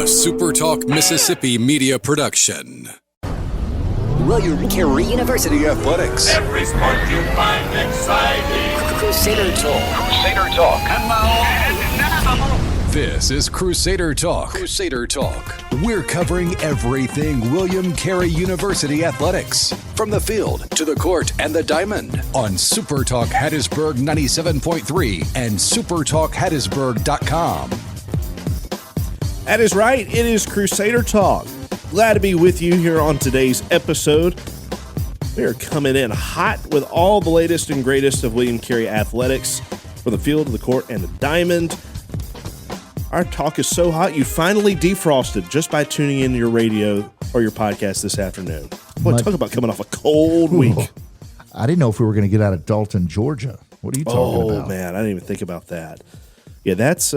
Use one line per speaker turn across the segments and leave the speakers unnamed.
SuperTalk Mississippi media production.
William Carey University Athletics.
Every sport you find exciting.
Crusader Talk.
Crusader Talk. And now,
This is Crusader Talk. Crusader Talk. We're covering everything William Carey University Athletics. From the field to the court and the diamond. On SuperTalk Hattiesburg 97.3 and SuperTalkHattiesburg.com.
That is right. It is Crusader Talk. Glad to be with you here on today's episode. We are coming in hot with all the latest and greatest of William Carey athletics from the field, the court, and the diamond. Our talk is so hot, you finally defrosted just by tuning in to your radio or your podcast this afternoon. Boy, talk about coming off a cold week.
I didn't know if we were going to get out of Dalton, Georgia. What are you talking about?
Oh, man, I didn't even think about that. Yeah, that's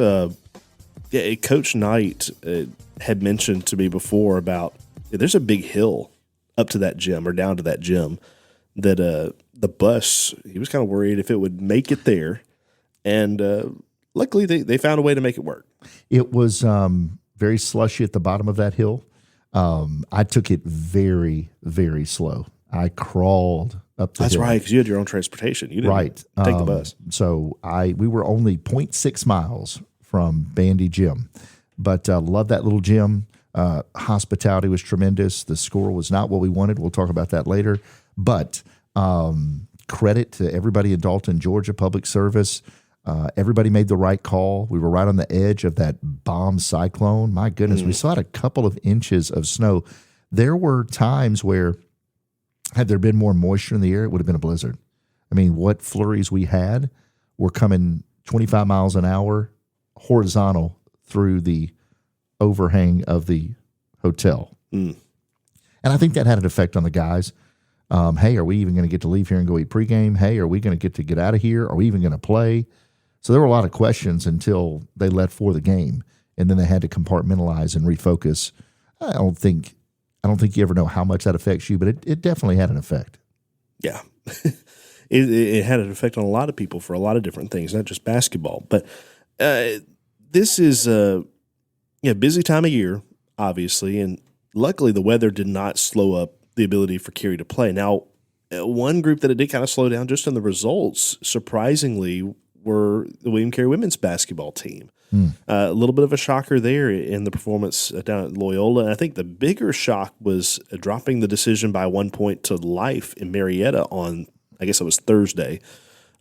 Coach Knight had mentioned to me before about there's a big hill up to that gym or down to that gym that the bus, he was kind of worried if it would make it there. And luckily, they found a way to make it work.
It was very slushy at the bottom of that hill. I took it very, very slow. I crawled up the hill.
That's right, because you had your own transportation. You didn't take the bus.
So we were only 0.6 miles from Bandy Gym. But love that little gym. Hospitality was tremendous. The score was not what we wanted. We'll talk about that later. But credit to everybody in Dalton, Georgia, public service. Everybody made the right call. We were right on the edge of that bomb cyclone. My goodness, we saw a couple of inches of snow. There were times where, had there been more moisture in the air, it would have been a blizzard. I mean, what flurries we had were coming 25 miles an hour horizontal through the overhang of the hotel. And I think that had an effect on the guys. Hey, are we even going to get to leave here and go eat pregame? Hey, are we going to get out of here? Are we even going to play? So there were a lot of questions until they left for the game, and then they had to compartmentalize and refocus. I don't think you ever know how much that affects you, but it definitely had an effect. Yeah.
It had an effect on a lot of people for a lot of different things, not just basketball. But this is a busy time of year, obviously, and luckily the weather did not slow up the ability for Carey to play. Now, one group that it did kind of slow down just in the results, surprisingly, were the William Carey women's basketball team. A little bit of a shocker there in the performance down at Loyola. And I think the bigger shock was dropping the decision by 1 point to Life in Marietta on, I guess it was Thursday.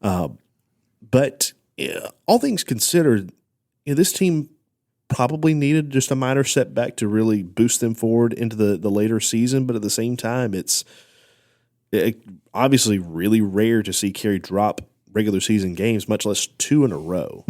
But all things considered, this team probably needed just a minor setback to really boost them forward into the later season. But at the same time, it's obviously really rare to see Carey drop regular season games, much less two in a row.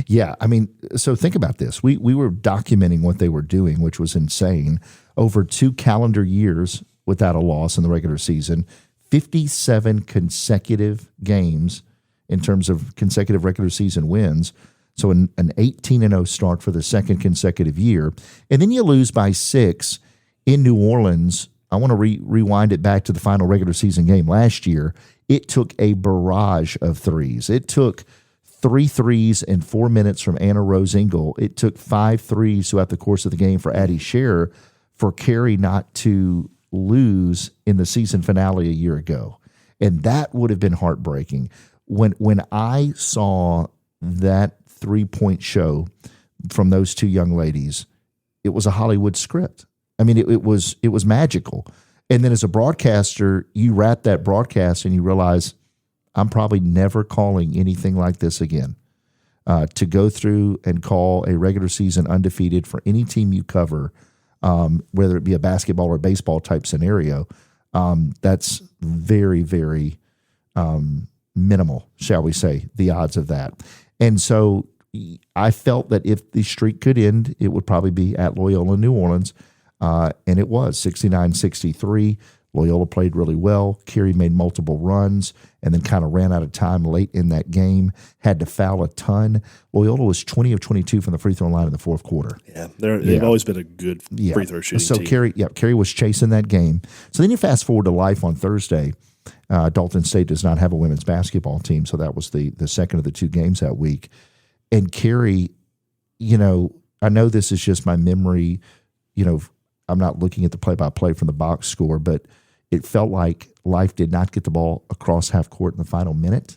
Yeah, I mean, so think about this. We were documenting what they were doing, which was insane. Over 2 calendar years without a loss in the regular season, 57 consecutive games in terms of consecutive regular season wins. So an 18-0 start for the second consecutive year. And then you lose by 6 in New Orleans. I want to rewind it back to the final regular season game last year. It took a barrage of threes. It took 3 threes in 4 minutes from Anna Rose Engel. It took 5 threes throughout the course of the game for Addie Scherer for Carey not to lose in the season finale a year ago. And that would have been heartbreaking. When I saw that 3-point show from those 2 young ladies, it was a Hollywood script. I mean, it was magical. And then as a broadcaster, you wrap that broadcast and you realize I'm probably never calling anything like this again. To go through and call a regular season undefeated for any team you cover, whether it be a basketball or baseball type scenario, that's very, very minimal, shall we say, the odds of that. And so I felt that if the streak could end, it would probably be at Loyola, New Orleans. And it was 69-63. Loyola played really well. Carey made multiple runs and then kind of ran out of time late in that game, had to foul a ton. Loyola was 20 of 22 from the free throw line in the fourth quarter.
Yeah, they've always been a good free throw shooting team.
So Carey was chasing that game. So then you fast forward to Life on Thursday. Dalton State does not have a women's basketball team, so that was the second of the 2 games that week. And Carey, I know this is just my memory. I'm not looking at the play-by-play from the box score, but it felt like Life did not get the ball across half court in the final minute.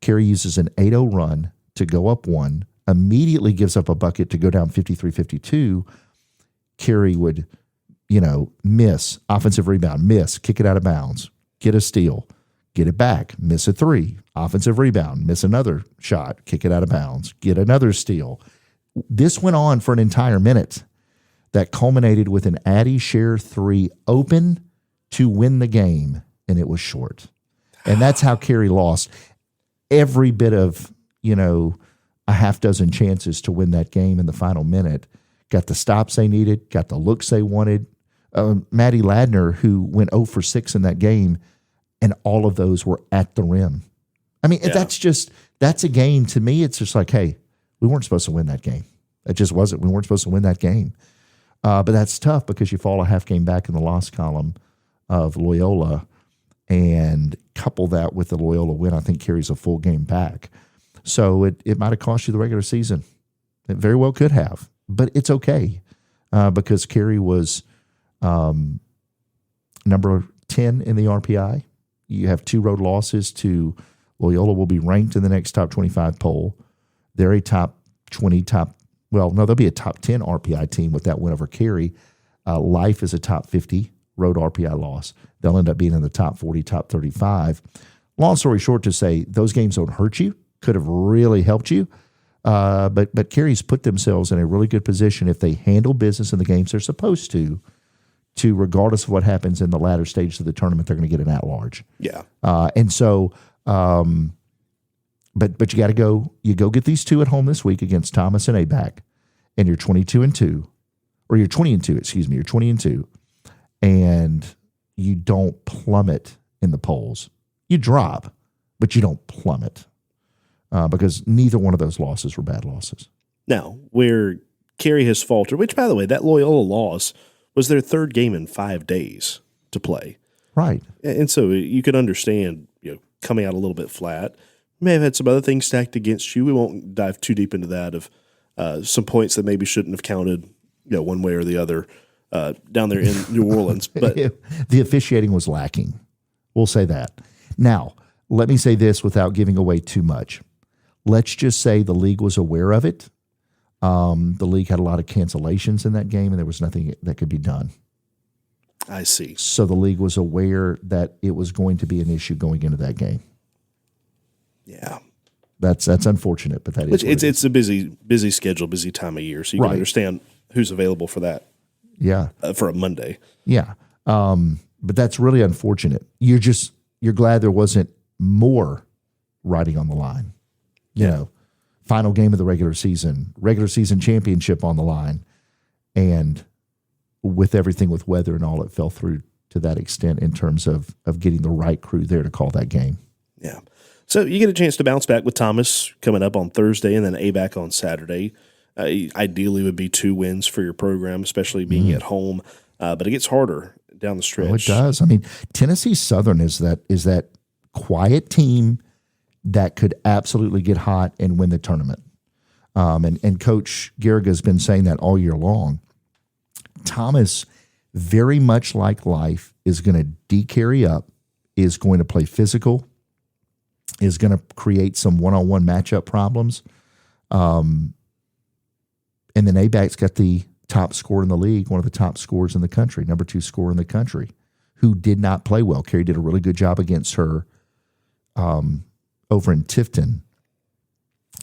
Carey uses an 8-0 run to go up 1, immediately gives up a bucket to go down 53-52. Carey would, miss, offensive rebound, miss, kick it out of bounds, get a steal, get it back, miss a 3, offensive rebound, miss another shot, kick it out of bounds, get another steal. This went on for an entire minute. That culminated with an Addy Share 3 open to win the game, and it was short. And that's how Carey lost every bit of, a half dozen chances to win that game in the final minute. Got the stops they needed, got the looks they wanted. Maddie Ladner, who went 0 for 6 in that game, and all of those were at the rim. I mean, that's a game. To me, it's just like, hey, we weren't supposed to win that game. It just wasn't. We weren't supposed to win that game. But that's tough because you fall a half game back in the loss column of Loyola, and couple that with the Loyola win, I think Carey's a full game back. So it might have cost you the regular season. It very well could have, but it's okay because Carey was number 10 in the RPI. You have 2 road losses to Loyola. Will be ranked in the next top 25 poll. They're a top 20, they'll be a top 10 RPI team with that win over Carey. Life is a top 50 road RPI loss. They'll end up being in the top 40, top 35. Long story short, to say those games don't hurt you, could have really helped you. But Carey's put themselves in a really good position if they handle business in the games they're supposed to regardless of what happens in the latter stages of the tournament, they're going to get an at-large.
Yeah.
But you got to go. You go get these 2 at home this week against Thomas and ABAC, and you're 22-2, or you're 20-2. Excuse me, you're 20-2, and you don't plummet in the polls. You drop, but you don't plummet because neither one of those losses were bad losses.
Now, where Carey has faltered, which, by the way, that Loyola loss was their 3rd game in 5 days to play.
Right.
And so you could understand, coming out a little bit flat. You may have had some other things stacked against you. We won't dive too deep into that of some points that maybe shouldn't have counted, one way or the other down there in New Orleans. But
the officiating was lacking. We'll say that. Now, let me say this without giving away too much. Let's just say the league was aware of it. The league had a lot of cancellations in that game, and there was nothing that could be done.
I see.
So the league was aware that it was going to be an issue going into that game.
Yeah.
That's unfortunate, but that is
it's a busy schedule, busy time of year, so you can understand who's available for that.
Yeah.
For a Monday.
Yeah. But that's really unfortunate. You're glad there wasn't more riding on the line. Final game of the regular season championship on the line, and with everything with weather and all, it fell through to that extent in terms of getting the right crew there to call that game.
Yeah. So you get a chance to bounce back with Thomas coming up on Thursday and then ABAC on Saturday. Ideally would be 2 wins for your program, especially being at home. But it gets harder down the stretch.
Oh, it does. I mean, Tennessee Southern is that quiet team that could absolutely get hot and win the tournament. And Coach Garriga has been saying that all year long. Thomas, very much like Life, is going to de-carry up, is going to play physical, is going to create some one-on-one matchup problems. And then ABAC's got the top scorer in the league, one of the top scorers in the country, number 2 scorer in the country, who did not play well. Carey did a really good job against her over in Tifton.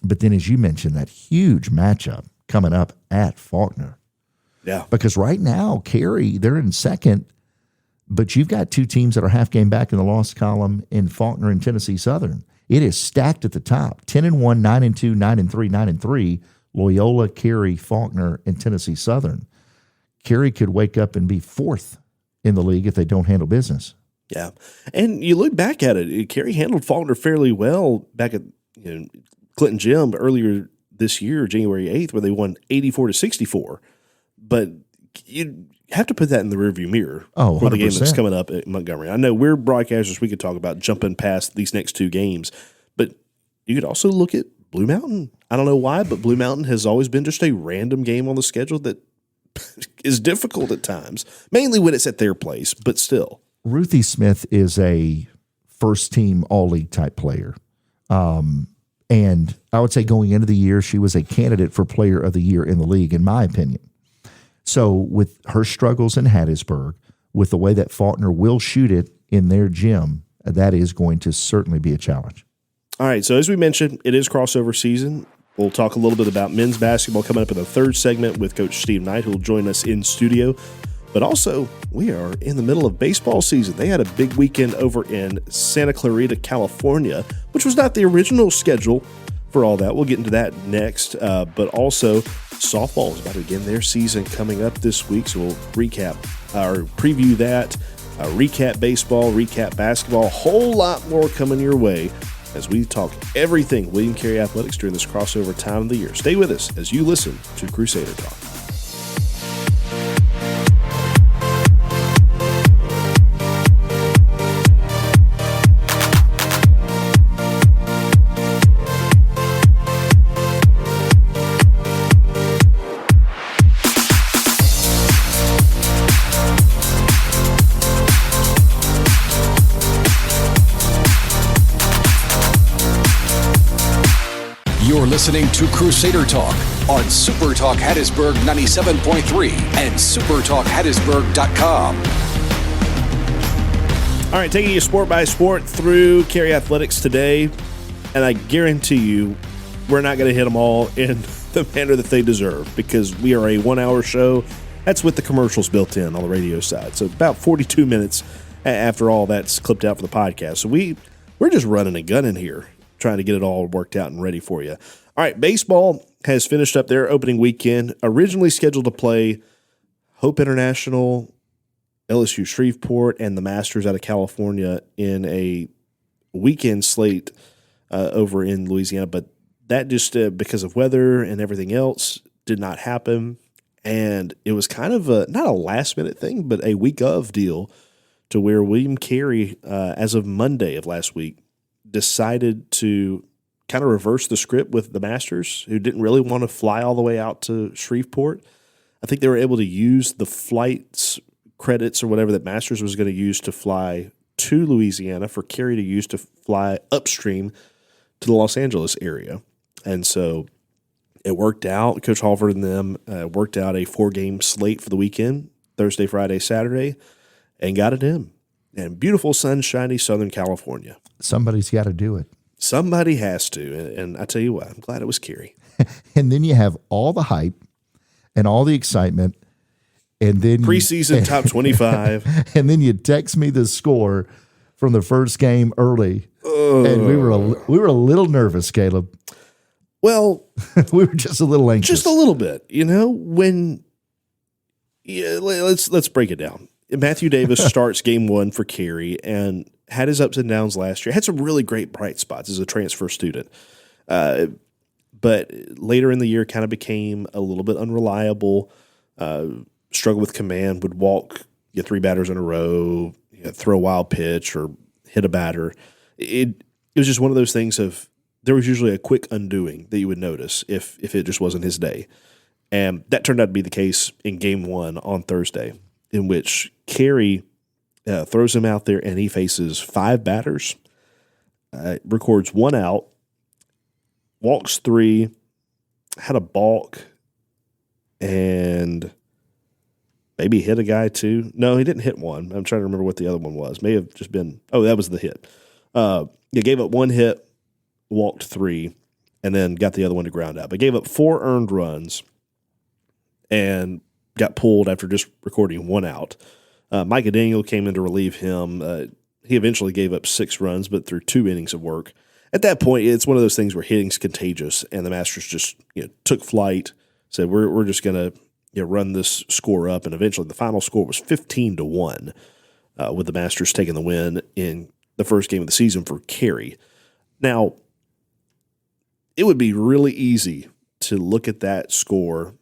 But then, as you mentioned, that huge matchup coming up at Faulkner.
Yeah.
Because right now, Carey, they're in second, but you've got 2 teams that are half game back in the loss column in Faulkner and Tennessee Southern. It is stacked at the top, 10-1, 9-2, 9-3, 9-3. Loyola, Carey, Faulkner, and Tennessee Southern. Carey could wake up and be 4th in the league if they don't handle business.
Yeah. And you look back at it, Carey handled Faulkner fairly well back at Clinton Gym earlier this year, January 8th, where they won 84-64. But you have to put that in the rearview mirror for the game that's coming up at Montgomery. I know we're broadcasters. We could talk about jumping past these next 2 games, but you could also look at Blue Mountain. I don't know why, but Blue Mountain has always been just a random game on the schedule that is difficult at times, mainly when it's at their place, but still.
Ruthie Smith is a first-team all-league type player. And I would say going into the year, she was a candidate for player of the year in the league, in my opinion. So with her struggles in Hattiesburg, with the way that Faulkner will shoot it in their gym, that is going to certainly be a challenge.
All right, so as we mentioned, it is crossover season. We'll talk a little bit about men's basketball coming up in the third segment with Coach Steve Knight, who will join us in studio. But also, we are in the middle of baseball season. They had a big weekend over in Santa Clarita, California, which was not the original schedule for all that. We'll get into that next. But also, softball is about to begin their season coming up this week, so we'll recap or preview that, recap baseball, recap basketball, a whole lot more coming your way as we talk everything William Carey Athletics during this crossover time of the year. Stay with us as you listen to Crusader Talk.
You're listening to Crusader Talk on SuperTalk Hattiesburg 97.3 and SuperTalkHattiesburg.com.
All right, taking you sport by sport through Carey Athletics today, and I guarantee you we're not going to hit them all in the manner that they deserve because we are a 1 hour show. That's with the commercials built in on the radio side. So about 42 minutes after all that's clipped out for the podcast. So we're just running and gunning here, trying to get it all worked out and ready for you. All right, baseball has finished up their opening weekend, originally scheduled to play Hope International, LSU Shreveport, and the Masters out of California in a weekend slate over in Louisiana, but that just because of weather and everything else did not happen, and it was kind of not a last-minute thing, but a week of deal to where William Carey, as of Monday of last week, decided to kind of reverse the script with the Masters, who didn't really want to fly all the way out to Shreveport. I think they were able to use the flights credits or whatever that Masters was going to use to fly to Louisiana for Carey to use to fly upstream to the Los Angeles area. And so it worked out. Coach Halford and them worked out a 4-game slate for the weekend, Thursday, Friday, Saturday, and got it in. And beautiful, sunshiny Southern California.
Somebody's got to do it.
Somebody has to. And I tell you what, I'm glad it was Carey.
And then you have all the hype and all the excitement. And then
preseason top 25.
And then you text me the score from the first game early. And we were a little nervous, Caleb.
Well,
we were just a little anxious.
Just a little bit. You know, let's break it down. Matthew Davis starts game one for Carey and had his ups and downs last year. Had some really great bright spots as a transfer student. But later in the year kind of became a little bit unreliable, struggled with command, would walk 3 batters in a row, throw a wild pitch or hit a batter. It was just one of those things of there was usually a quick undoing that you would notice if it just wasn't his day. And that turned out to be the case in game one on Thursday, in which Carey throws him out there and he faces 5 batters, records 1 out, walks 3, had a balk, and maybe hit a guy too. No, he didn't hit one. I'm trying to remember what the other one was. May have just been, that was the hit. He gave up 1 hit, walked 3, and then got the other one to ground out. But gave up 4 earned runs and got pulled after just recording 1 out. Micah Daniel came in to relieve him. He eventually gave up 6 runs, but through 2 innings of work. At that point, it's one of those things where hitting's contagious, and the Masters just took flight, said we're just going to run this score up, and eventually the final score was 15-1, with the Masters taking the win in the first game of the season for Carey. Now, it would be really easy to look at that score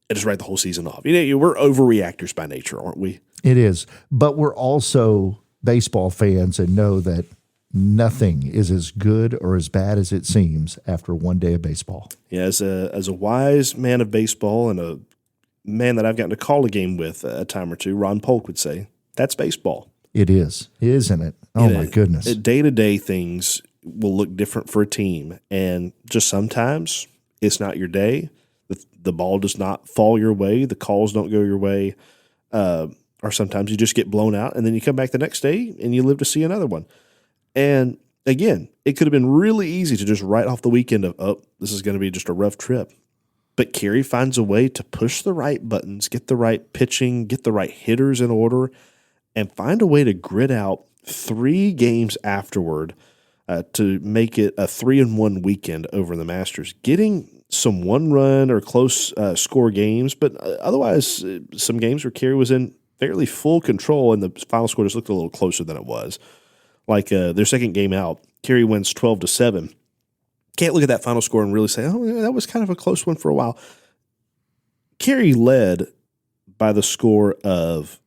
and just write the whole season off. We're overreactors by nature, aren't we?
It is. But we're also baseball fans and know that nothing is as good or as bad as it seems after one day of baseball.
Yeah, as a wise man of baseball and a man that I've gotten to call a game with a time or two, Ron Polk would say, that's baseball.
It is, isn't it? Oh, my goodness.
Day-to-day things will look different for a team, and just sometimes it's not your day. The ball does not fall your way. The calls don't go your way. Or sometimes you just get blown out, and then you come back the next day and you live to see another one. And again, it could have been really easy to just write off the weekend of, oh, this is going to be just a rough trip. But Carey finds a way to push the right buttons, get the right pitching, get the right hitters in order, and find a way to grit out 3 games afterward to make it a 3-1 weekend over the Masters, getting some one-run or close score games, but otherwise some games where Carey was in fairly full control, and the final score just looked a little closer than it was. Like their second game out, Carey wins 12-7. Can't look at that final score and really say, oh, yeah, that was kind of a close one for a while. Carey led by the score of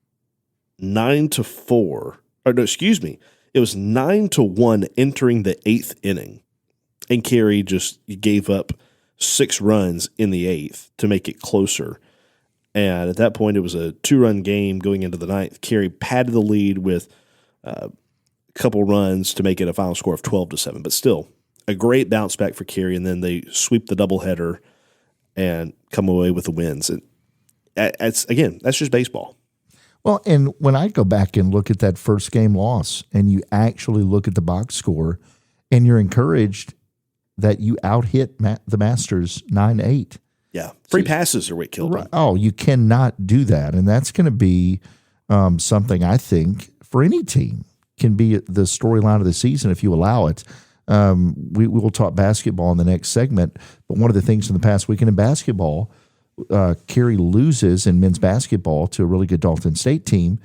9-4. Or no, excuse me. It was 9-1 entering the 8th inning. And Carey just gave up 6 runs in the 8th to make it closer. And at that point, it was a 2-run game going into the 9th. Carey padded the lead with a couple runs to make it a final score of 12-7. But still, a great bounce back for Carey, and then they sweep the doubleheader and come away with the wins. And that's just baseball.
Well, and when I go back and look at that first game loss, and you actually look at the box score, and you're encouraged that you out-hit the Masters 9-8.
Yeah, free passes are what killed them.
Oh, you cannot do that, and that's going to be something I think for any team can be the storyline of the season if you allow it. We will talk basketball in the next segment, but one of the things in the past weekend in basketball, Carey loses in men's basketball to a really good Dalton State team.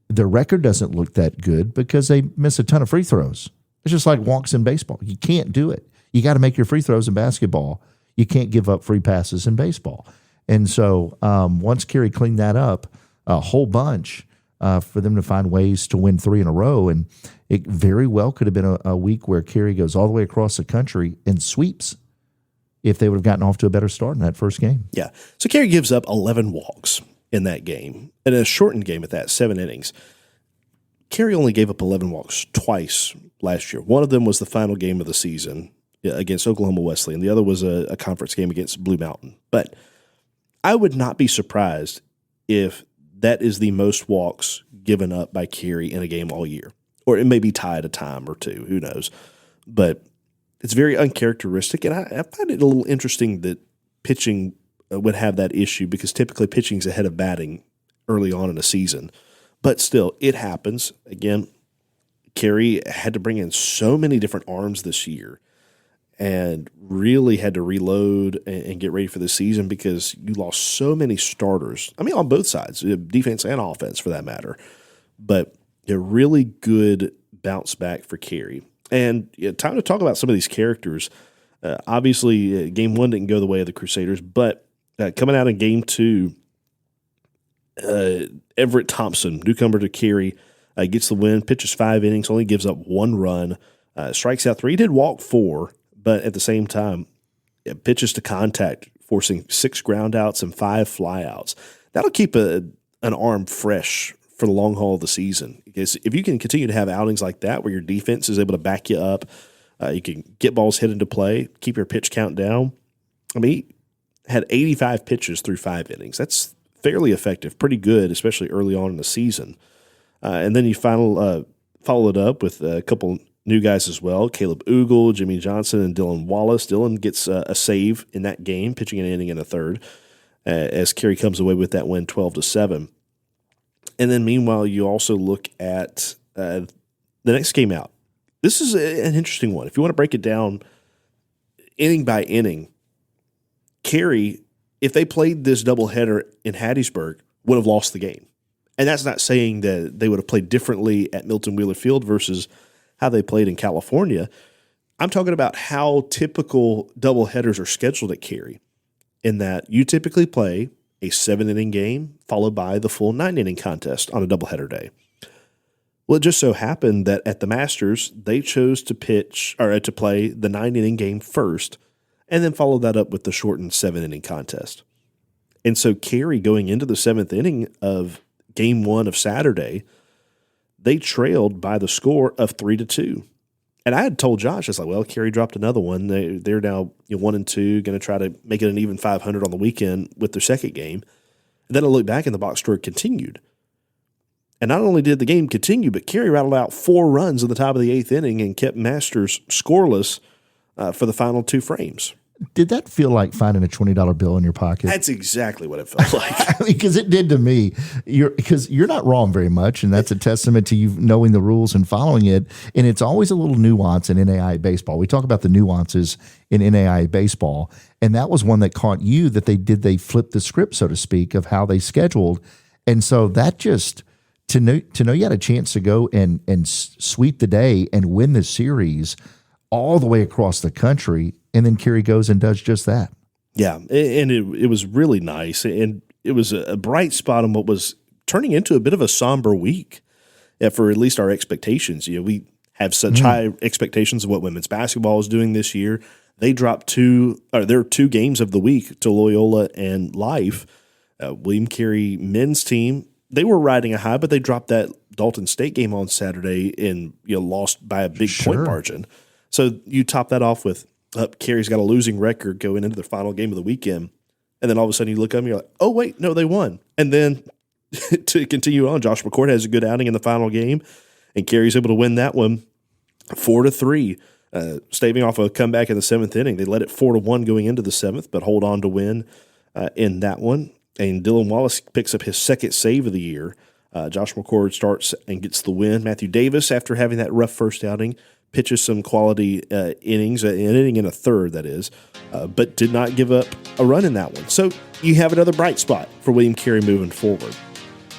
Their record doesn't look that good because they miss a ton of free throws. It's just like walks in baseball. You can't do it. You got to make your free throws in basketball. You can't give up free passes in baseball. And so once Carey cleaned that up a whole bunch for them to find ways to win 3 in a row, and it very well could have been a week where Carey goes all the way across the country and sweeps if they would have gotten off to a better start in that first game.
Yeah. So Carey gives up 11 walks in that game, and a shortened game at that, 7 innings. Carey only gave up 11 walks twice last year. One of them was the final game of the season against Oklahoma Wesleyan. The other was a conference game against Blue Mountain. But I would not be surprised if that is the most walks given up by Carey in a game all year. Or it may be tied a time or two. Who knows? But it's very uncharacteristic, and I find it a little interesting that pitching would have that issue because typically pitching's ahead of batting early on in a season. But still, it happens. Again, Carey had to bring in so many different arms this year and really had to reload and get ready for the season because you lost so many starters. I mean, on both sides, defense and offense for that matter. But a really good bounce back for Carey. And time to talk about some of these characters. Obviously, Game 1 didn't go the way of the Crusaders, but coming out in Game 2, Everett Thompson, newcomer to Carey, gets the win, pitches 5 innings, only gives up 1 run, strikes out 3. He did walk 4, but at the same time, pitches to contact, forcing 6 groundouts and 5 flyouts. That'll keep an arm fresh for the long haul of the season. Because if you can continue to have outings like that where your defense is able to back you up, you can get balls hit into play, keep your pitch count down. I mean, he had 85 pitches through 5 innings. That's fairly effective, pretty good, especially early on in the season. And then you followed it up with a couple new guys as well, Caleb Ugle, Jimmy Johnson, and Dylan Wallace. Dylan gets a save in that game, pitching an inning in a third, as Carey comes away with that win 12-7. And then meanwhile, you also look at the next game out. This is an interesting one. If you want to break it down inning by inning, Carey, if they played this doubleheader in Hattiesburg, would have lost the game. And that's not saying that they would have played differently at Milton Wheeler Field versus how they played in California. I'm talking about how typical doubleheaders are scheduled at Carey, in that you typically play a 7-inning game followed by the full 9-inning contest on a doubleheader day. Well, it just so happened that at the Masters, they chose to play the 9-inning game first, and then followed that up with the shortened 7-inning contest. And so Carey, going into the 7th inning of Game 1 of Saturday, they trailed by the score of 3-2. And I had told Josh, I was like, well, Carey dropped another one. They're now 1-2, going to try to make it an even 500 on the weekend with their second game. And then I looked back and the box score continued. And not only did the game continue, but Carey rattled out 4 runs at the top of the 8th inning and kept Masters scoreless for the final 2 frames.
Did that feel like finding a $20 bill in your pocket?
That's exactly what it felt like.
Because it did to me. Because you're not wrong very much, and that's a testament to you knowing the rules and following it. And it's always a little nuance in NAIA baseball. We talk about the nuances in NAIA baseball, and that was one that caught you that they flipped the script, so to speak, of how they scheduled. And so that just to know you had a chance to go and sweep the day and win the series all the way across the country. And then Carey goes and does just that.
Yeah, and it was really nice. And it was a bright spot on what was turning into a bit of a somber week for at least our expectations. We have such high expectations of what women's basketball is doing this year. They dropped their 2 games of the week to Loyola and Life. William Carey men's team, they were riding a high, but they dropped that Dalton State game on Saturday and lost by a big point margin. So you top that off with Carey's got a losing record going into the final game of the weekend. And then all of a sudden you look up and you're like, oh, wait, no, they won. And then to continue on, Josh McCord has a good outing in the final game, and Carey's able to win that one 4-3, staving off a comeback in the 7th inning. They led it 4-1 going into the 7th, but hold on to win in that one. And Dylan Wallace picks up his 2nd save of the year. Josh McCord starts and gets the win. Matthew Davis, after having that rough first outing, pitches some quality innings, an inning and a third, that is, but did not give up a run in that one. So you have another bright spot for William Carey moving forward.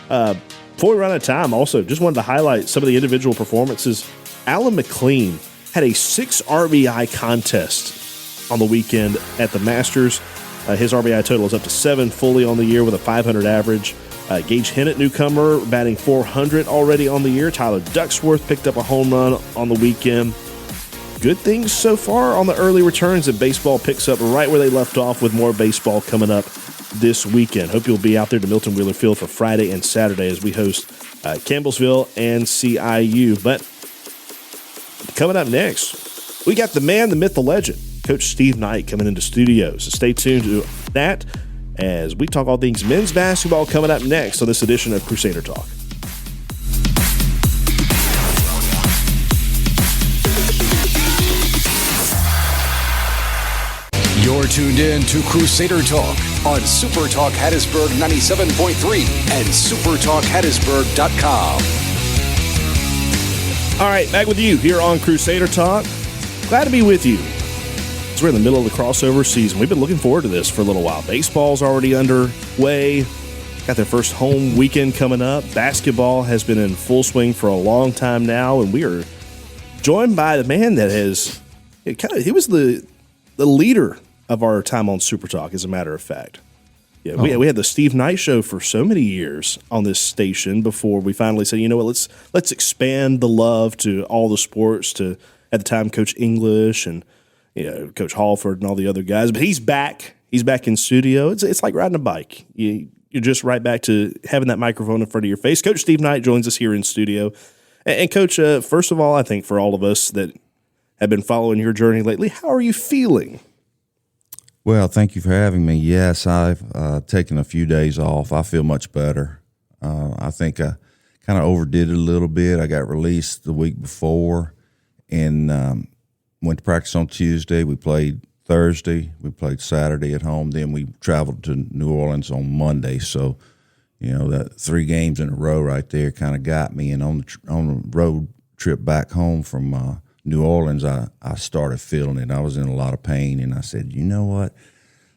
Before we run out of time, also just wanted to highlight some of the individual performances. Alan McLean had a 6 RBI contest on the weekend at the Masters. His RBI total is up to 7 fully on the year with a 500 average. Gage Hennett, newcomer, batting 400 already on the year. Tyler Ducksworth picked up a home run on the weekend. Good things so far on the early returns, and baseball picks up right where they left off with more baseball coming up this weekend. Hope you'll be out there to Milton Wheeler Field for Friday and Saturday as we host Campbellsville and CIU. But coming up next, we got the man, the myth, the legend, Coach Steve Knight coming into studio. So stay tuned to that as we talk all things men's basketball coming up next on this edition of Crusader Talk.
You're tuned in to Crusader Talk on SuperTalk Hattiesburg 97.3 and SuperTalkHattiesburg.com.
All right, back with you here on Crusader Talk. Glad to be with you. We're in the middle of the crossover season. We've been looking forward to this for a little while. Baseball's already underway. Got their first home weekend coming up. Basketball has been in full swing for a long time now, and we are joined by the man that he was the leader of our time on Super Talk, as a matter of fact. Yeah, we had the Steve Knight Show for so many years on this station before we finally said, you know what, let's expand the love to all the sports, to, at the time, Coach English and Coach Hallford and all the other guys. But he's back. He's back in studio. It's like riding a bike. You're just right back to having that microphone in front of your face. Coach Steve Knight joins us here in studio. And Coach, first of all, I think for all of us that have been following your journey lately, how are you feeling?
Well, thank you for having me. Yes, I've taken a few days off. I feel much better. I think I kind of overdid it a little bit. I got released the week before and went to practice on Tuesday. We played Thursday. We played Saturday at home. Then we traveled to New Orleans on Monday. So, that 3 games in a row right there kind of got me. And on the road trip back home from New Orleans, I started feeling it. I was in a lot of pain, and I said, you know what?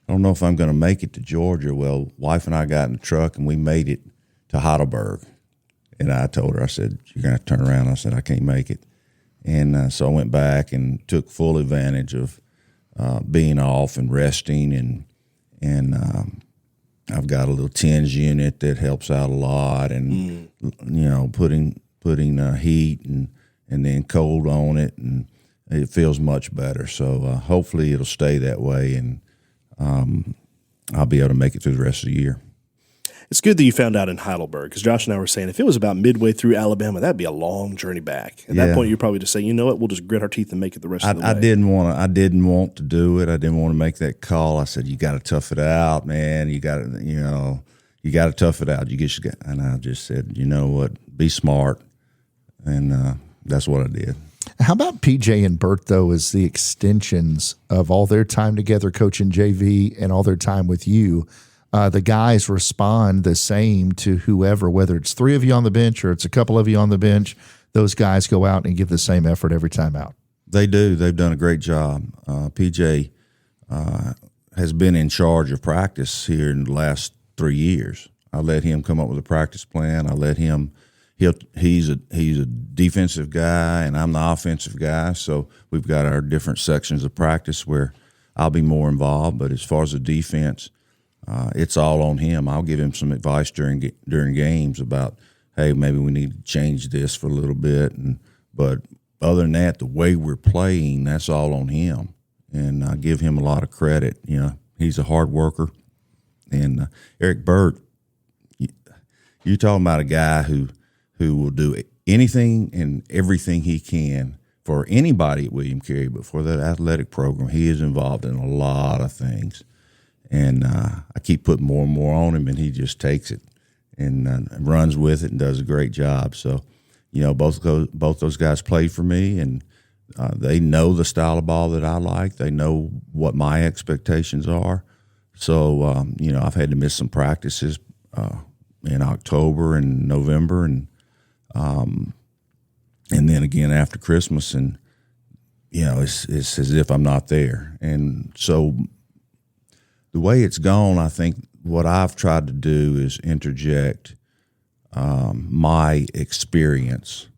I don't know if I'm going to make it to Georgia. Well, wife and I got in the truck, and we made it to Heidelberg. And I told her, I said, you're going to have to turn around. I said, I can't make it. And so I went back and took full advantage of being off and resting. And I've got a little TENS unit that helps out a lot. And, putting putting heat and then cold on it, and it feels much better. So hopefully it'll stay that way, and I'll be able to make it through the rest of the year.
It's good that you found out in Heidelberg, because Josh and I were saying if it was about midway through Alabama, that'd be a long journey back. At that point, you'd probably just say, you know what, we'll just grit our teeth and make it the rest of the way.
I didn't want to do it. I didn't want to make that call. I said, you got to tough it out, man. You got to tough it out. And I just said, you know what, be smart, and that's what I did.
How about PJ and Bert, though, as the extensions of all their time together coaching JV and all their time with you? The guys respond the same to whoever, whether it's three of you on the bench or it's a couple of you on the bench. Those guys go out and give the same effort every time out.
They do. They've done a great job. PJ has been in charge of practice here in the last 3 years. I let him come up with a practice plan. I let him. He's a defensive guy, and I'm the offensive guy. So we've got our different sections of practice where I'll be more involved. But as far as the defense, it's all on him. I'll give him some advice during games about, hey, maybe we need to change this for a little bit. But other than that, the way we're playing, that's all on him. And I give him a lot of credit. You know, he's a hard worker. And Eric Burt, you're talking about a guy who will do anything and everything he can for anybody at William Carey, but for that athletic program, he is involved in a lot of things. And I keep putting more and more on him, and he just takes it and runs with it and does a great job. So, you know, both those guys played for me, and they know the style of ball that I like. They know what my expectations are. So, you know, I've had to miss some practices in October and November, and then again after Christmas, and you know, it's as if I'm not there. And so the way it's gone, I think what I've tried to do is interject my experience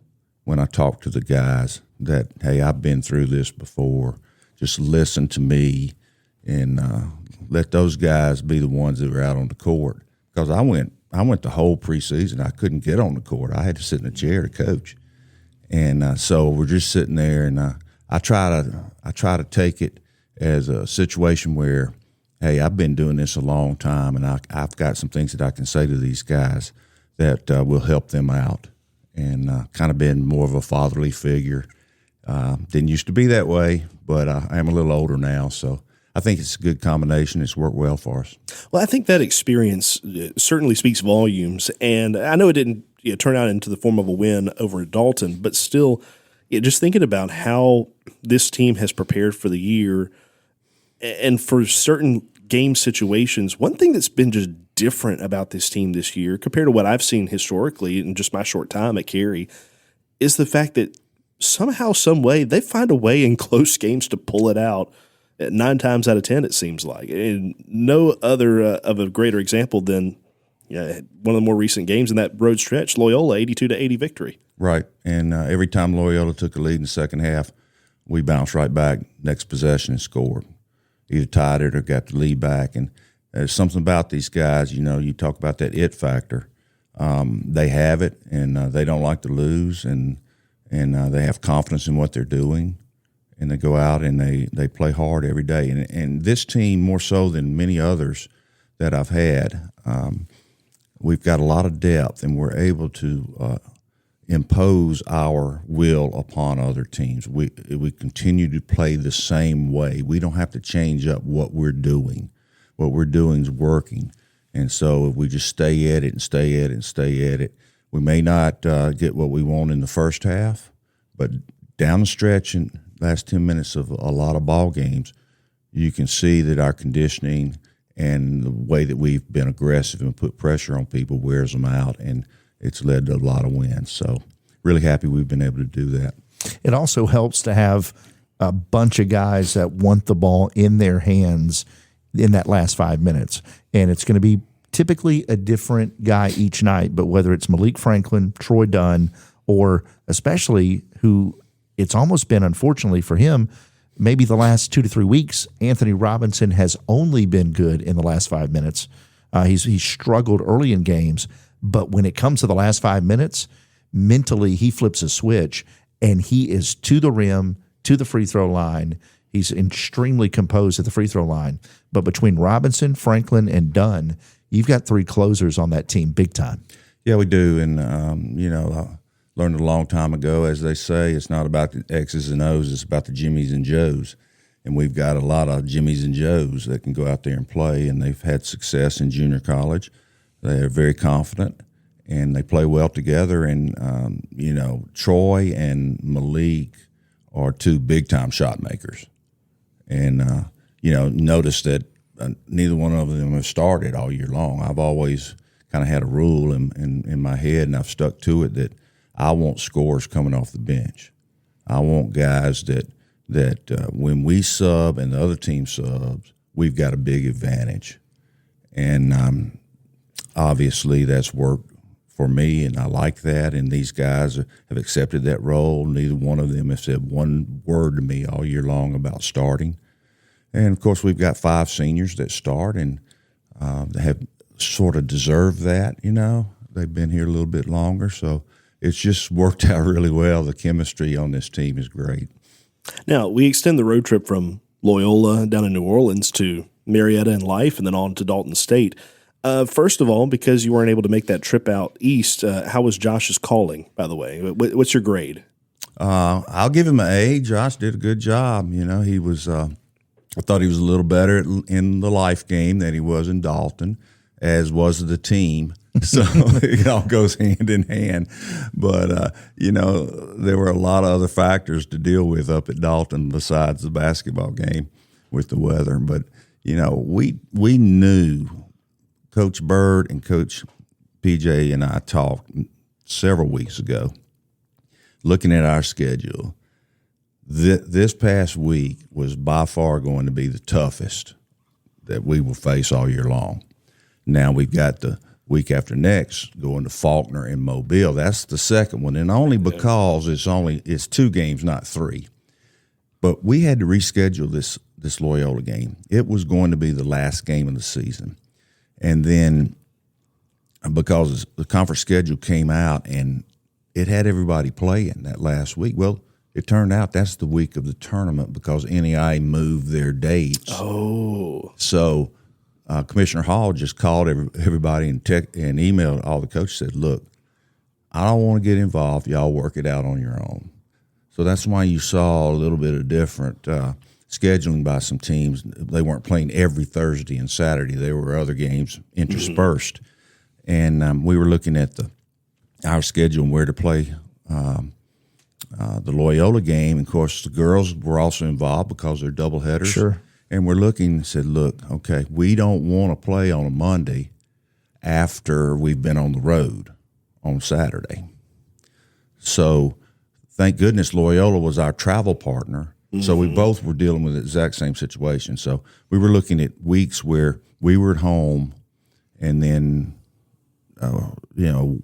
when I talk to the guys that, hey, I've been through this before. Just listen to me, and let those guys be the ones that are out on the court. Because I went the whole preseason. I couldn't get on the court. I had to sit in a chair to coach. And so we're just sitting there, and I try to take it as a situation where, hey, I've been doing this a long time, and I've got some things that I can say to these guys that will help them out, and kind of been more of a fatherly figure. Didn't used to be that way, but I am a little older now, so I think it's a good combination. It's worked well for us.
Well, I think that experience certainly speaks volumes, and I know it didn't turn out into the form of a win over Dalton, but still, just thinking about how this team has prepared for the year and for certain game situations, one thing that's been just different about this team this year compared to what I've seen historically in just my short time at Carey is the fact that somehow, some way, they find a way in close games to pull it out 9 times out of 10, it seems like. And no other of a greater example than one of the more recent games in that road stretch, Loyola, 82-80 victory.
Right, and every time Loyola took a lead in the second half, we bounced right back next possession and scored. Either tied it or got the lead back. And there's something about these guys, you know, you talk about that it factor. They have it, and they don't like to lose, and they have confidence in what they're doing, and they go out and they play hard every day. And this team, more so than many others that I've had, we've got a lot of depth, and we're able to impose our will upon other teams. We continue to play the same way. We don't have to change up what we're doing. What we're doing is working. And so if we just stay at it and stay at it and stay at it, we may not get what we want in the first half, but down the stretch in the last 10 minutes of a lot of ball games, you can see that our conditioning and the way that we've been aggressive and put pressure on people wears them out, and it's led to a lot of wins. So really happy we've been able to do that.
It also helps to have a bunch of guys that want the ball in their hands in that last 5 minutes. And it's going to be typically a different guy each night, but whether it's Malik Franklin, Troy Dunn, or especially who it's almost been, unfortunately for him, maybe the last 2 to 3 weeks, Anthony Robinson has only been good in the last 5 minutes. He's struggled early in games, but when it comes to the last 5 minutes, mentally he flips a switch and he is to the rim, to the free throw line. He's extremely composed at the free throw line. But between Robinson, Franklin, and Dunn, you've got 3 closers on that team big time.
Yeah, we do. And, I learned a long time ago, as they say, it's not about the X's and O's, it's about the Jimmies and Joes. And we've got a lot of Jimmies and Joes that can go out there and play, and they've had success in junior college. They are very confident, and they play well together. And, Troy and Malik are 2 big-time shot makers. And, notice that neither one of them have started all year long. I've always kind of had a rule in my head, and I've stuck to it, that I want scorers coming off the bench. I want guys that when we sub and the other team subs, we've got a big advantage. And obviously that's worked for me, and I like that. And these guys have accepted that role. Neither one of them has said one word to me all year long about starting. And, of course, we've got 5 seniors that start, and they have sort of deserved that, They've been here a little bit longer, so it's just worked out really well. The chemistry on this team is great.
Now, we extend the road trip from Loyola down in New Orleans to Marietta and Life, and then on to Dalton State. First of all, because you weren't able to make that trip out east, how was Josh's calling, by the way? What's your grade?
I'll give him an A. Josh did a good job. He was I thought he was a little better in the Life game than he was in Dalton, as was the team. So it all goes hand in hand. But, there were a lot of other factors to deal with up at Dalton besides the basketball game with the weather. But, we knew Coach Bird and Coach PJ and I talked several weeks ago, looking at our schedule. This past week was by far going to be the toughest that we will face all year long. Now we've got the week after next going to Faulkner and Mobile. That's the second one, and only because it's 2 games, not 3. But we had to reschedule this Loyola game. It was going to be the last game of the season, and then because the conference schedule came out and it had everybody playing that last week. Well, it turned out that's the week of the tournament because NEI moved their dates.
Oh,
so. Commissioner Hall just called everybody and emailed all the coaches, said, look, I don't want to get involved. Y'all work it out on your own. So that's why you saw a little bit of different scheduling by some teams. They weren't playing every Thursday and Saturday. There were other games interspersed. Mm-hmm. And we were looking at our schedule and where to play the Loyola game. And, of course, the girls were also involved because they're doubleheaders.
Sure.
And we're looking and said, look, okay, we don't want to play on a Monday after we've been on the road on Saturday. So thank goodness Loyola was our travel partner. Mm-hmm. So we both were dealing with the exact same situation. So we were looking at weeks where we were at home and then,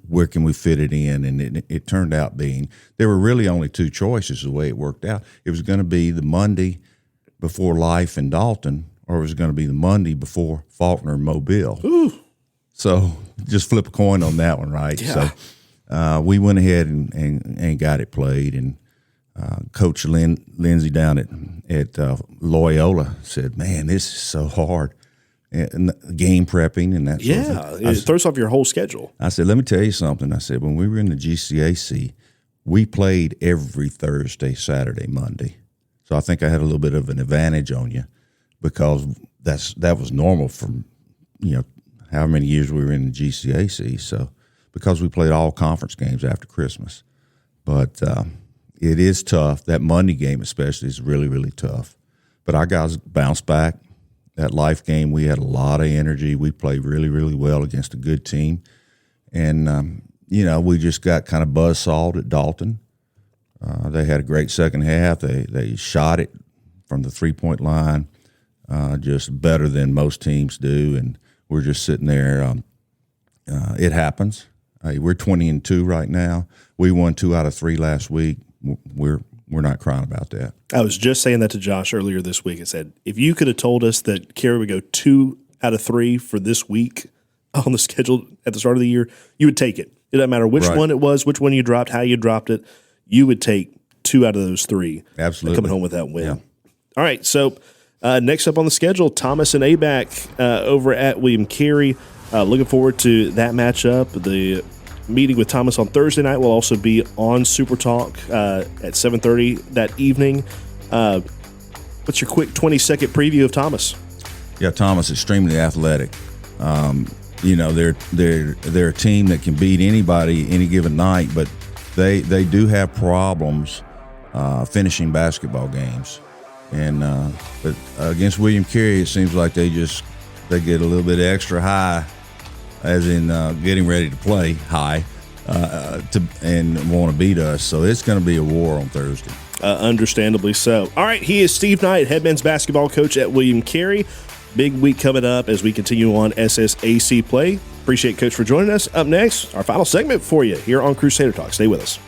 where can we fit it in? And it turned out being there were really only 2 choices the way it worked out. It was going to be the Monday before Life in Dalton, or it was going to be the Monday before Faulkner and Mobile.
Ooh.
So just flip a coin on that one, right?
Yeah.
So we went ahead and got it played. And Coach Lindsay down at Loyola said, man, this is so hard. And game prepping and that sort of thing.
It throws off your whole schedule.
I said, let me tell you something. I said, when we were in the GCAC, we played every Thursday, Saturday, Monday. So I think I had a little bit of an advantage on you because that was normal from, however many years we were in the GCAC. So because we played all conference games after Christmas. But it is tough. That Monday game especially is really, really tough. But our guys bounced back. That Life game, we had a lot of energy. We played really, really well against a good team. And, we just got kind of buzzsawed at Dalton. They had a great second half. They shot it from the 3-point line just better than most teams do, and we're just sitting there. It happens. We're 20-2 right now. We won 2 out of 3 last week. We're not crying about that.
I was just saying that to Josh earlier this week. I said, if you could have told us that Kerry would go 2 out of 3 for this week on the schedule at the start of the year, you would take it. It doesn't matter which
Right.
one it was, which one you dropped, how you dropped it. You would take 2 out of those 3.
Absolutely.
Coming home with that win.
Yeah.
All right, so next up on the schedule, Thomas and ABAC over at William Carey. Looking forward to that matchup. The meeting with Thomas on Thursday night will also be on SuperTalk at 7:30 that evening. What's your quick 20-second preview of Thomas?
Yeah, Thomas, extremely athletic. They're a team that can beat anybody any given night, but they do have problems finishing basketball games. And but against William Carey, it seems like they get a little bit extra high, as in getting ready to play high, and want to beat us. So it's going to be a war on Thursday.
Understandably so. All right, he is Steve Knight, head men's basketball coach at William Carey. Big week coming up as we continue on SSAC play. Appreciate Coach for joining us. Up next, our final segment for you here on Crusader Talk. Stay with us.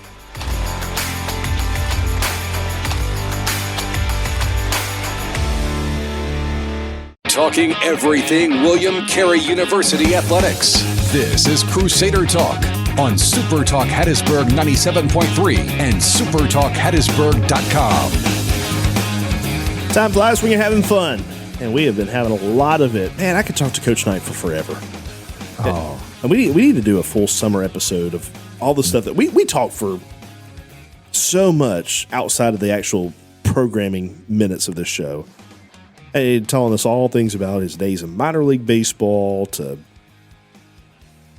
Talking everything William Carey University athletics. This is Crusader Talk on SuperTalk Hattiesburg 97.3 and SuperTalkHattiesburg.com.
Time flies when you're having fun, and we have been having a lot of it. Man, I could talk to Coach Knight for forever. Oh. And we need to do a full summer episode of all the stuff that we talk for so much outside of the actual programming minutes of this show. And telling us all things about his days in minor league baseball to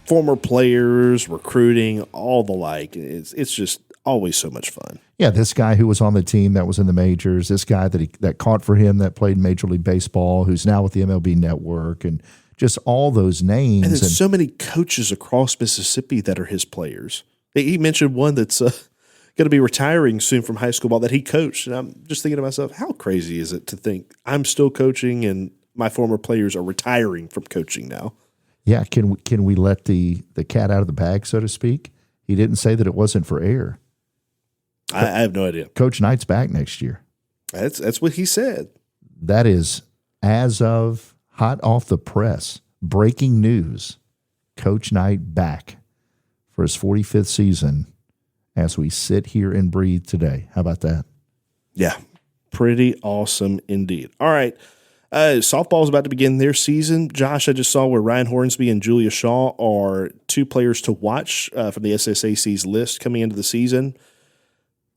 former players, recruiting, all the like. It's just always so much fun.
Yeah, this guy who was on the team that was in the majors, this guy that caught for him that played Major League Baseball, who's now with the MLB Network, and just all those names.
And there's so many coaches across Mississippi that are his players. He mentioned one that's going to be retiring soon from high school ball that he coached. And I'm just thinking to myself, how crazy is it to think I'm still coaching and my former players are retiring from coaching now?
Yeah, can we let the cat out of the bag, so to speak? He didn't say that it wasn't for air.
I have no idea.
Coach Knight's back next year.
That's what he said.
That is as of hot off the press, breaking news. Coach Knight back for his 45th season as we sit here and breathe today. How about that?
Yeah, pretty awesome indeed. All right, softball is about to begin their season. Josh, I just saw where Ryan Hornsby and Julia Shaw are 2 players to watch from the SSAC's list coming into the season.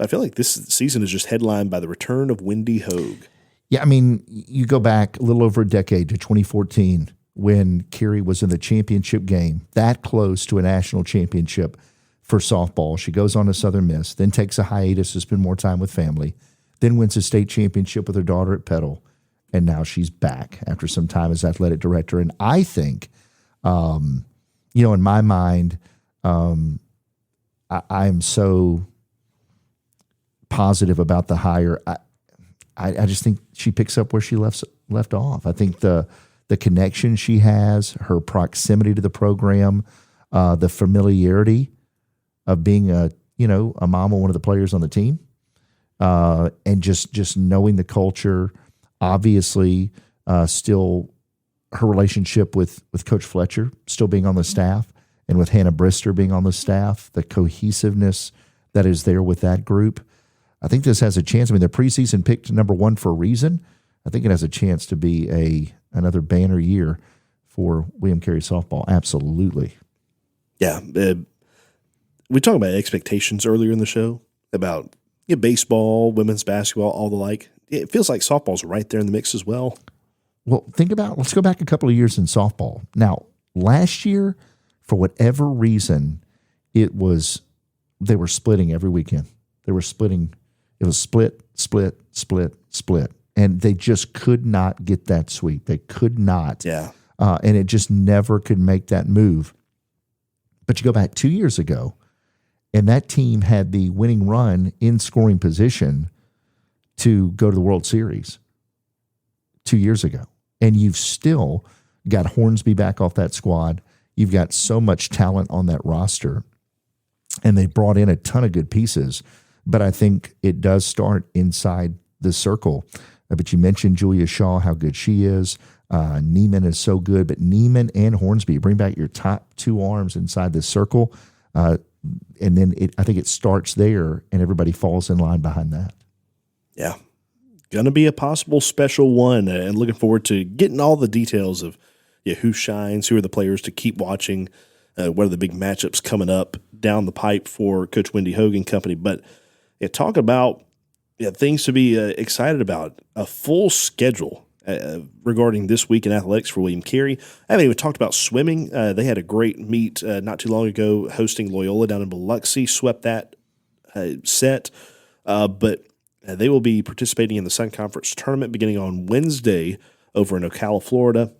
I feel like this season is just headlined by the return of Wendy Hogue.
Yeah, I mean, you go back a little over a decade to 2014 when Carey was in the championship game, that close to a national championship for softball. She goes on to Southern Miss, then takes a hiatus to spend more time with family, then wins a state championship with her daughter at Petal, and now she's back after some time as athletic director. And I think, in my mind, I am so positive about the hire. I just think she picks up where she left off. I think the connection she has, her proximity to the program, the familiarity of being a mom of one of the players on the team, and just knowing the culture. Obviously, still her relationship with Coach Fletcher still being on the staff, and with Hannah Brister being on the staff, the cohesiveness that is there with that group. I think this has a chance. I mean, the preseason picked number 1 for a reason. I think it has a chance to be another banner year for William Carey softball. Absolutely.
Yeah. We talked about expectations earlier in the show about baseball, women's basketball, all the like. It feels like softball's right there in the mix as well.
Well, let's go back a couple of years in softball. Now, last year, for whatever reason, they were splitting every weekend. They were splitting. It was split. And they just could not get that sweep. They could not.
Yeah.
And it just never could make that move. But you go back 2 years ago, and that team had the winning run in scoring position to go to the World Series 2 years ago. And you've still got Hornsby back off that squad. You've got so much talent on that roster. And they brought in a ton of good pieces. But I think it does start inside the circle. But you mentioned Julia Shaw, how good she is. Neiman is so good. But Neiman and Hornsby, bring back your top 2 arms inside the circle. And then I think it starts there, and everybody falls in line behind that.
Yeah. Going to be a possible special one, and looking forward to getting all the details of who shines, who are the players to keep watching, what are the big matchups coming up down the pipe for Coach Wendy Hogan Company. But talk about things to be excited about, a full schedule regarding this week in athletics for William Carey. I haven't even talked about swimming. They had a great meet not too long ago hosting Loyola down in Biloxi, swept that set, but they will be participating in the Sun Conference tournament beginning on Wednesday over in Ocala, Florida.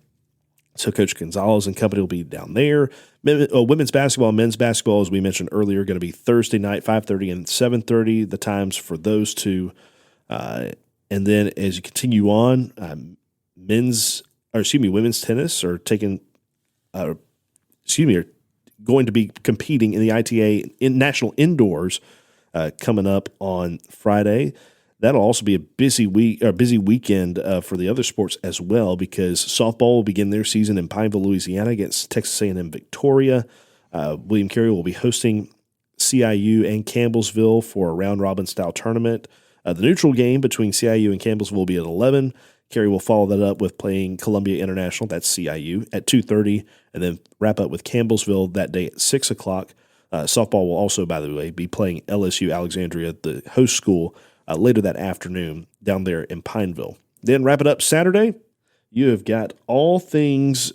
So Coach Gonzalez and company will be down there. Women's basketball and men's basketball, as we mentioned earlier, going to be Thursday night, 5:30 and 7:30, the times for those two. And then as you continue on, women's tennis are are going to be competing in the ITA in national indoors coming up on Friday. That'll also be a busy weekend for the other sports as well, because softball will begin their season in Pineville, Louisiana against Texas A&M Victoria. William Carey will be hosting CIU and Campbellsville for a round-robin style tournament. The neutral game between CIU and Campbellsville will be at 11. Carey will follow that up with playing Columbia International, that's CIU, at 2:30, and then wrap up with Campbellsville that day at 6 o'clock. Softball will also, by the way, be playing LSU Alexandria, the host school, later that afternoon down there in Pineville. Then wrap it up Saturday. You have got all things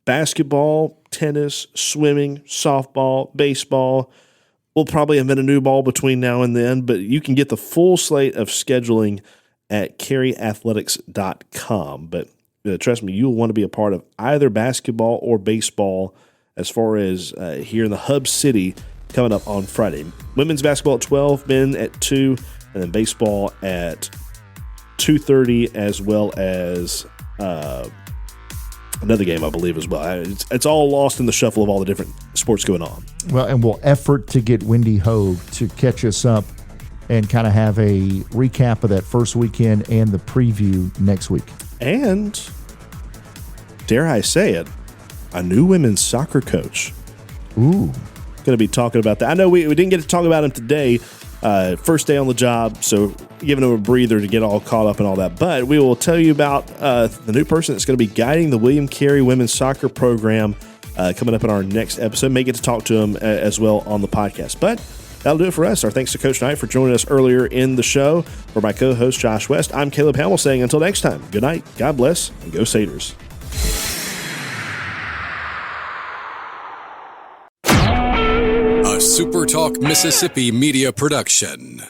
basketball, tennis, swimming, softball, baseball. We'll probably invent a new ball between now and then, but you can get the full slate of scheduling at caryathletics.com. But trust me, you'll want to be a part of either basketball or baseball as far as here in the Hub City coming up on Friday. Women's basketball at 12, men at 2, and then baseball at 2:30, as well as another game, I believe, as well. It's all lost in the shuffle of all the different sports going on.
Well, and we'll effort to get Wendy Hogue to catch us up and kind of have a recap of that first weekend and the preview next week.
And, dare I say it, a new women's soccer coach.
Ooh.
Going to be talking about that. I know we didn't get to talk about him today, first day on the job, so giving him a breather to get all caught up and all that. But we will tell you about the new person that's going to be guiding the William Carey women's soccer program coming up in our next episode. May get to talk to him as well on the podcast. But that'll do it for us. Our thanks to Coach Knight for joining us earlier in the show. For my co-host Josh West, I'm Caleb Hamill saying until next time, good night, God bless, and go Saders.
SuperTalk Mississippi Media Production.